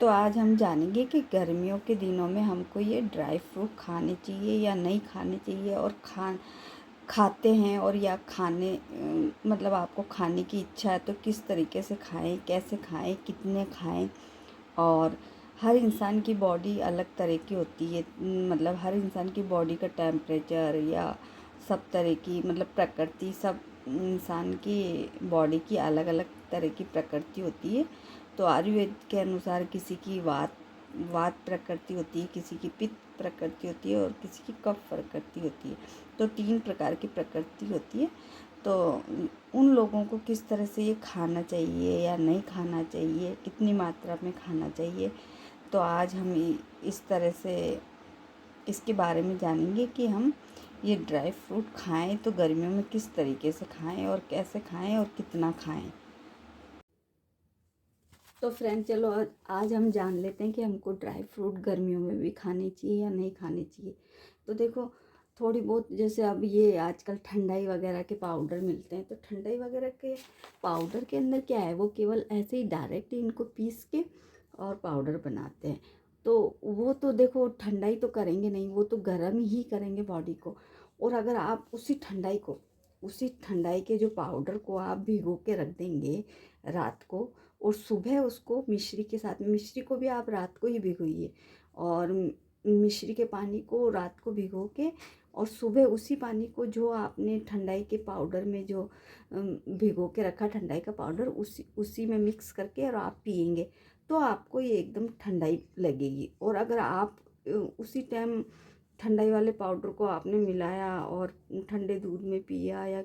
तो आज हम जानेंगे कि गर्मियों के दिनों में हमको ये ड्राई फ्रूट खाने चाहिए या नहीं खाने चाहिए, और खाते हैं, और या खाने मतलब आपको खाने की इच्छा है तो किस तरीके से खाएं, कैसे खाएं, कितने खाएं। और हर इंसान की बॉडी अलग तरह की होती है, मतलब हर इंसान की बॉडी का टेम्परेचर या सब तरह की मतलब प्रकृति, सब इंसान की बॉडी की अलग अलग तरह की प्रकृति होती है। तो आयुर्वेद के अनुसार किसी की वात वात प्रकृति होती है, किसी की पित्त प्रकृति होती है और किसी की कफ प्रकृति होती है। तो 3 प्रकार की प्रकृति होती है। तो उन लोगों को किस तरह से ये खाना चाहिए या नहीं खाना चाहिए, कितनी मात्रा में खाना चाहिए, तो आज हम इस तरह से इसके बारे में जानेंगे कि हम ये ड्राई फ्रूट खाएं तो गर्मियों में किस तरीके से खाएं और कैसे खाएं और कितना खाएं। तो फ्रेंड चलो आज हम जान लेते हैं कि हमको ड्राई फ्रूट गर्मियों में भी खाने चाहिए या नहीं खाने चाहिए। तो देखो, थोड़ी बहुत जैसे अब ये आजकल ठंडाई वगैरह के पाउडर मिलते हैं, तो ठंडाई वगैरह के पाउडर के अंदर क्या है, वो केवल ऐसे ही डायरेक्ट इनको पीस के और पाउडर बनाते हैं। तो वो तो देखो ठंडाई तो करेंगे नहीं, वो तो गर्म ही करेंगे बॉडी को। और अगर आप उसी ठंडाई के जो पाउडर को आप भिगो के रख देंगे रात को, और सुबह उसको मिश्री के साथ, मिश्री को भी आप रात को ही भिगोइए, और मिश्री के पानी को रात को भिगो के और सुबह उसी पानी को जो आपने ठंडाई के पाउडर में जो भिगो के रखा ठंडाई का पाउडर, उसी में मिक्स करके और आप पिएंगे तो आपको ये एकदम ठंडाई लगेगी। और अगर आप उसी टाइम ठंडाई वाले पाउडर को आपने मिलाया और ठंडे दूध में पिया या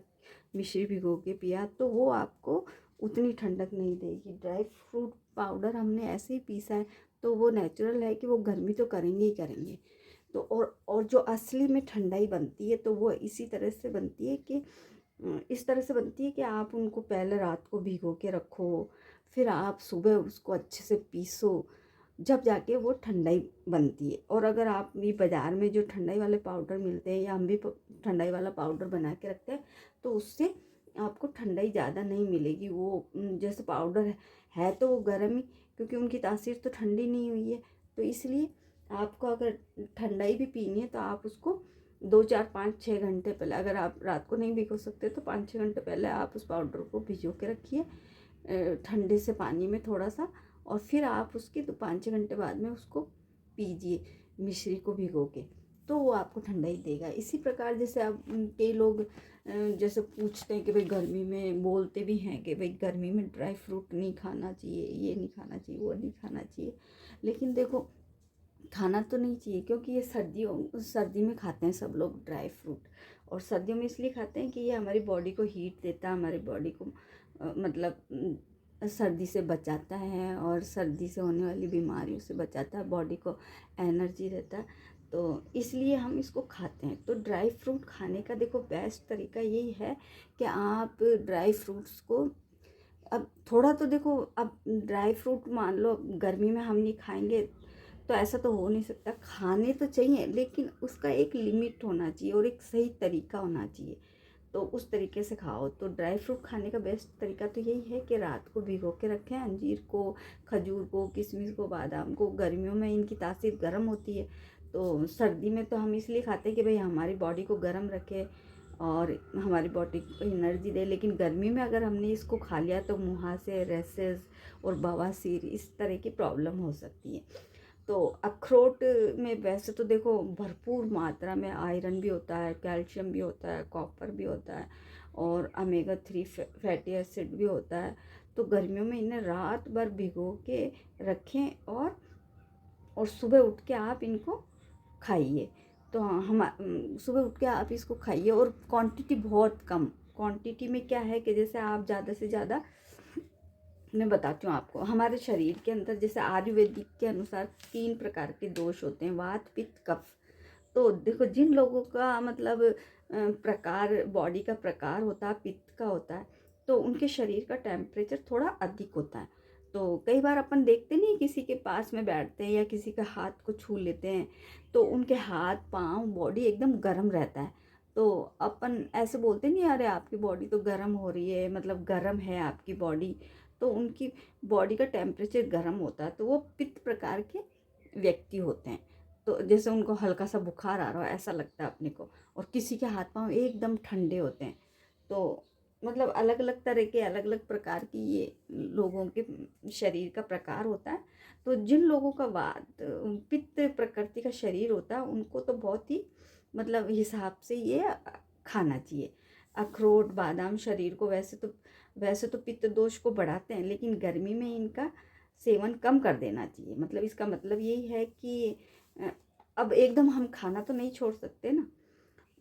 मिश्री भिगो के पिया, तो वो आपको उतनी ठंडक नहीं देगी। ड्राई फ्रूट पाउडर हमने ऐसे ही पीसा है तो वो नेचुरल है कि वो गर्मी तो करेंगे ही करेंगे। तो और जो असली में ठंडाई बनती है तो वो इसी तरह से बनती है कि इस तरह से बनती है कि आप उनको पहले रात को भिगो के रखो, फिर आप सुबह उसको अच्छे से पीसो, जब जाके वो ठंडाई बनती है। और अगर आप भी बाज़ार में जो ठंडाई वाले पाउडर मिलते हैं या हम भी ठंडाई वाला पाउडर बना के रखते हैं, तो उससे आपको ठंडाई ज़्यादा नहीं मिलेगी। वो जैसे पाउडर है तो वो गर्म ही, क्योंकि उनकी तासीर तो ठंडी नहीं हुई है। तो इसलिए आपको अगर ठंडाई भी पीनी है तो आप उसको 2 4 5 6 घंटे पहले, अगर आप रात को नहीं भिगो सकते तो 5 6 घंटे पहले आप उस पाउडर को भिगो के रखिए ठंडे से पानी में थोड़ा सा, और फिर आप उसके 5 6 घंटे बाद में उसको पीजिए मिश्री को भिगो के, तो वो आपको ठंडाई देगा। इसी प्रकार जैसे अब कई लोग जैसे पूछते हैं कि भाई गर्मी में, बोलते भी हैं कि भाई गर्मी में ड्राई फ्रूट नहीं खाना चाहिए, ये नहीं खाना चाहिए, वो नहीं खाना चाहिए। लेकिन देखो, खाना तो नहीं चाहिए क्योंकि ये सर्दी में खाते हैं सब लोग ड्राई फ्रूट। और सर्दियों में इसलिए खाते हैं कि ये हमारी बॉडी को हीट देता है, हमारी बॉडी को मतलब सर्दी से बचाता है और सर्दी से होने वाली बीमारियों से बचाता है, बॉडी को एनर्जी देता है। तो इसलिए हम इसको खाते हैं। तो ड्राई फ्रूट खाने का देखो बेस्ट तरीका यही है कि आप ड्राई फ्रूट्स को, अब थोड़ा तो देखो, अब ड्राई फ्रूट मान लो गर्मी में हम नहीं खाएंगे तो ऐसा तो हो नहीं सकता, खाने तो चाहिए लेकिन उसका एक लिमिट होना चाहिए और एक सही तरीका होना चाहिए। तो उस तरीके से खाओ। तो ड्राई फ्रूट खाने का बेस्ट तरीका तो यही है कि रात को भिगो के रखें अंजीर को, खजूर को, किशमिश को, बादाम को। गर्मियों में इनकी तासीर गर्म होती है, तो सर्दी में तो हम इसलिए खाते हैं कि भाई हमारी बॉडी को गर्म रखे और हमारी बॉडी को एनर्जी दे। लेकिन गर्मी में अगर हमने इसको खा लिया तो मुहासे, रैसेस और बवासीर, इस तरह की प्रॉब्लम हो सकती है। तो अखरोट में वैसे तो देखो भरपूर मात्रा में आयरन भी होता है, कैल्शियम भी होता है, कॉपर भी होता है और ओमेगा 3 फैटी एसिड भी होता है। तो गर्मियों में इन्हें रात भर भिगो के रखें और सुबह उठ के आप इनको खाइए। तो हम सुबह उठ के आप इसको खाइए, और क्वांटिटी बहुत कम। क्वांटिटी में क्या है कि जैसे आप ज़्यादा से ज़्यादा, मैं बताती हूँ आपको, हमारे शरीर के अंदर जैसे आयुर्वेदिक के अनुसार 3 प्रकार के दोष होते हैं, वात, पित्त, कफ। तो देखो जिन लोगों का मतलब प्रकार, बॉडी का प्रकार होता है पित्त का होता है, तो उनके शरीर का टेम्परेचर थोड़ा अधिक होता है। तो कई बार अपन देखते नहीं, किसी के पास में बैठते हैं या किसी का हाथ को छू लेते हैं तो उनके हाथ पाँव बॉडी एकदम गर्म रहता है। तो अपन ऐसे बोलते नहीं, अरे आपकी बॉडी तो गर्म हो रही है, मतलब गर्म है आपकी बॉडी। तो उनकी बॉडी का टेम्परेचर गर्म होता है, तो वो पित्त प्रकार के व्यक्ति होते हैं। तो जैसे उनको हल्का सा बुखार आ रहा हो ऐसा लगता है अपने को, और किसी के हाथ पांव एकदम ठंडे होते हैं। तो मतलब अलग अलग तरह के, अलग अलग प्रकार की ये लोगों के शरीर का प्रकार होता है। तो जिन लोगों का वात पित्त प्रकृति का शरीर होता है उनको तो बहुत ही मतलब हिसाब से ये खाना चाहिए। अखरोट, बादाम शरीर को वैसे तो पित्त दोष को बढ़ाते हैं, लेकिन गर्मी में इनका सेवन कम कर देना चाहिए। मतलब इसका मतलब यही है कि अब एकदम हम खाना तो नहीं छोड़ सकते ना,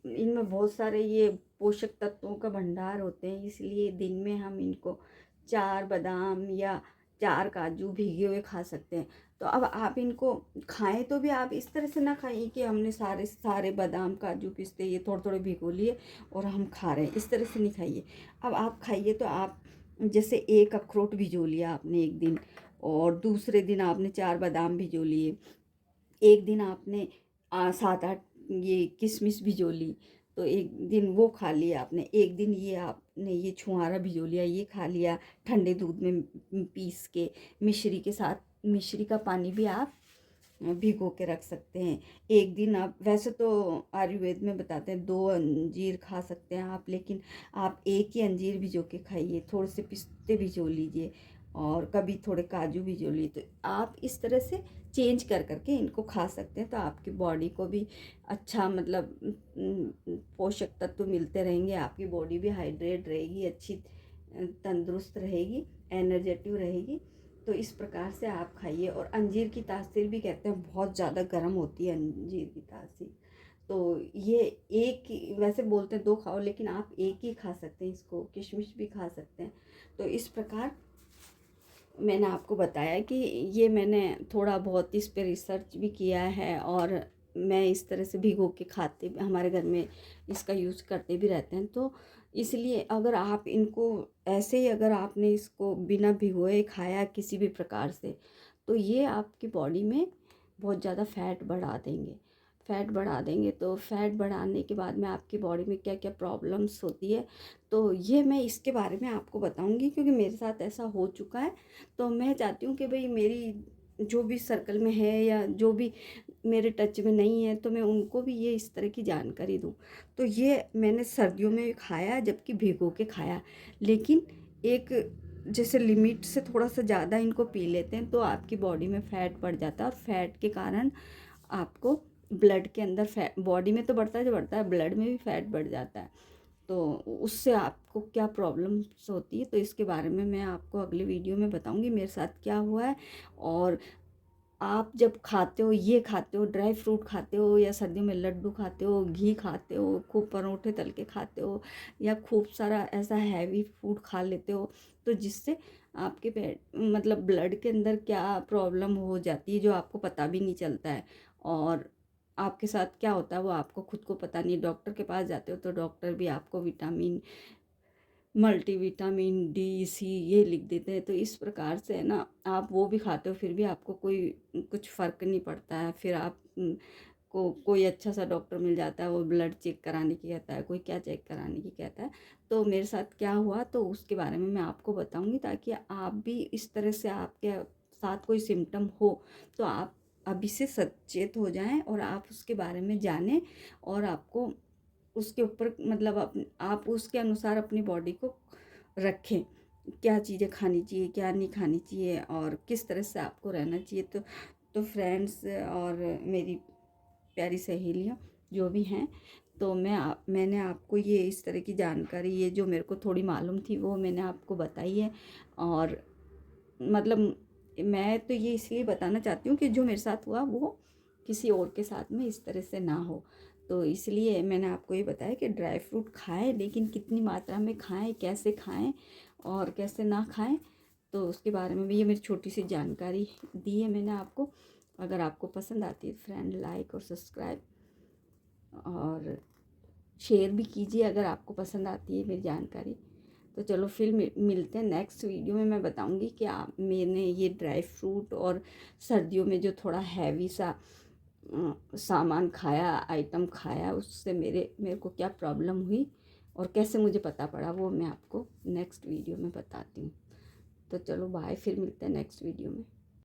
इनमें बहुत सारे ये पोषक तत्वों का भंडार होते हैं, इसलिए दिन में हम इनको 4 बादाम या 4 काजू भीगे हुए खा सकते हैं। तो अब आप इनको खाएं तो भी आप इस तरह से ना खाइए कि हमने सारे सारे बादाम, काजू, पिस्ते ये थोड़े थोड़े भिगो लिए और हम खा रहे हैं, इस तरह से नहीं खाइए। अब आप खाइए तो आप जैसे एक अखरोट भिगो लिया आपने एक दिन, और दूसरे दिन आपने 4 बादाम भिगो लिए, एक दिन आपने 7-8 ये किशमिश भिगो ली, तो एक दिन वो खा लिया आपने, एक दिन ये आपने ये छुहारा भिगो लिया, ये खा लिया ठंडे दूध में पीस के, मिश्री के साथ। मिश्री का पानी भी आप भिगो के रख सकते हैं। एक दिन आप, वैसे तो आयुर्वेद में बताते हैं 2 अंजीर खा सकते हैं आप, लेकिन आप एक ही अंजीर भिगो के खाइए, थोड़े से पिस्ते भिगो लीजिए और कभी थोड़े काजू भिगो लिए। तो आप इस तरह से चेंज कर करके इनको खा सकते हैं, तो आपकी बॉडी को भी अच्छा मतलब पोषक तत्व मिलते रहेंगे, आपकी बॉडी भी हाइड्रेट रहेगी, अच्छी तंदुरुस्त रहेगी, एनर्जेटिव रहेगी। तो इस प्रकार से आप खाइए। और अंजीर की तासीर भी कहते हैं बहुत ज़्यादा गर्म होती है अंजीर की तासीर। तो ये एक ही, वैसे बोलते हैं 2 खाओ, लेकिन आप एक ही खा सकते हैं इसको, किशमिश भी खा सकते हैं। तो इस प्रकार मैंने आपको बताया कि ये मैंने थोड़ा बहुत इस पे रिसर्च भी किया है, और मैं इस तरह से भिगो के खाते, हमारे घर में इसका यूज़ करते भी रहते हैं। तो इसलिए अगर आप इनको ऐसे ही, अगर आपने इसको बिना भिगोए खाया किसी भी प्रकार से, तो ये आपकी बॉडी में बहुत ज़्यादा फैट बढ़ा देंगे। फैट बढ़ा देंगे तो फैट बढ़ाने के बाद में आपकी बॉडी में क्या क्या प्रॉब्लम्स होती है, तो ये मैं इसके बारे में आपको बताऊंगी, क्योंकि मेरे साथ ऐसा हो चुका है। तो मैं चाहती हूँ कि भाई मेरी जो भी सर्कल में है या जो भी मेरे टच में नहीं है, तो मैं उनको भी ये इस तरह की जानकारी दूँ। तो ये मैंने सर्दियों में खाया, जबकि भिगो के खाया, लेकिन एक जैसे लिमिट से थोड़ा सा ज़्यादा इनको पी लेते हैं तो आपकी बॉडी में फ़ैट बढ़ जाता है, और फैट के कारण आपको ब्लड के अंदर फैट, बॉडी में तो बढ़ता है, जो बढ़ता है ब्लड में भी फैट बढ़ जाता है। तो उससे आपको क्या प्रॉब्लम्स होती है, तो इसके बारे में मैं आपको अगले वीडियो में बताऊंगी मेरे साथ क्या हुआ है। और आप जब खाते हो, ये खाते हो, ड्राई फ्रूट खाते हो, या सर्दियों में लड्डू खाते हो, घी खाते हो, खूब परोठे तल के खाते हो, या खूब सारा ऐसा हैवी फूड खा लेते हो, तो जिससे आपके पेट मतलब ब्लड के अंदर क्या प्रॉब्लम हो जाती है जो आपको पता भी नहीं चलता है, और आपके साथ क्या होता है वो आपको खुद को पता नहीं। डॉक्टर के पास जाते हो तो डॉक्टर भी आपको विटामिन, मल्टीविटामिन डी, सी ये लिख देते हैं। तो इस प्रकार से है ना, आप वो भी खाते हो फिर भी आपको कोई कुछ फ़र्क नहीं पड़ता है। फिर आप को कोई अच्छा सा डॉक्टर मिल जाता है, वो ब्लड चेक कराने की कहता है, कोई क्या चेक कराने की कहता है। तो मेरे साथ क्या हुआ तो उसके बारे में मैं आपको बताऊंगी, ताकि आप भी इस तरह से आपके साथ कोई सिम्टम हो तो आप अभी से सचेत हो जाएं, और आप उसके बारे में जानें, और आपको उसके ऊपर मतलब आप उसके अनुसार अपनी बॉडी को रखें, क्या चीज़ें खानी चाहिए, क्या नहीं खानी चाहिए, और किस तरह से आपको रहना चाहिए। तो फ्रेंड्स और मेरी प्यारी सहेलियाँ जो भी हैं, तो मैंने आपको ये इस तरह की जानकारी, ये जो मेरे को थोड़ी मालूम थी वो मैंने आपको बताई है। और मतलब मैं तो ये इसलिए बताना चाहती हूँ कि जो मेरे साथ हुआ वो किसी और के साथ में इस तरह से ना हो। तो इसलिए मैंने आपको ये बताया कि ड्राई फ्रूट खाएं, लेकिन कितनी मात्रा में खाएं, कैसे खाएं और कैसे ना खाएं, तो उसके बारे में भी ये मेरी छोटी सी जानकारी दी है मैंने आपको। अगर आपको पसंद आती है फ्रेंड, लाइक और सब्सक्राइब और शेयर भी कीजिए अगर आपको पसंद आती है मेरी जानकारी। तो चलो फिर मिलते हैं नेक्स्ट वीडियो में। मैं बताऊंगी कि मैंने ये ड्राई फ्रूट और सर्दियों में जो थोड़ा हैवी सा सामान खाया, आइटम खाया, उससे मेरे को क्या प्रॉब्लम हुई और कैसे मुझे पता पड़ा, वो मैं आपको नेक्स्ट वीडियो में बताती हूँ। तो चलो बाय, फिर मिलते हैं नेक्स्ट वीडियो में।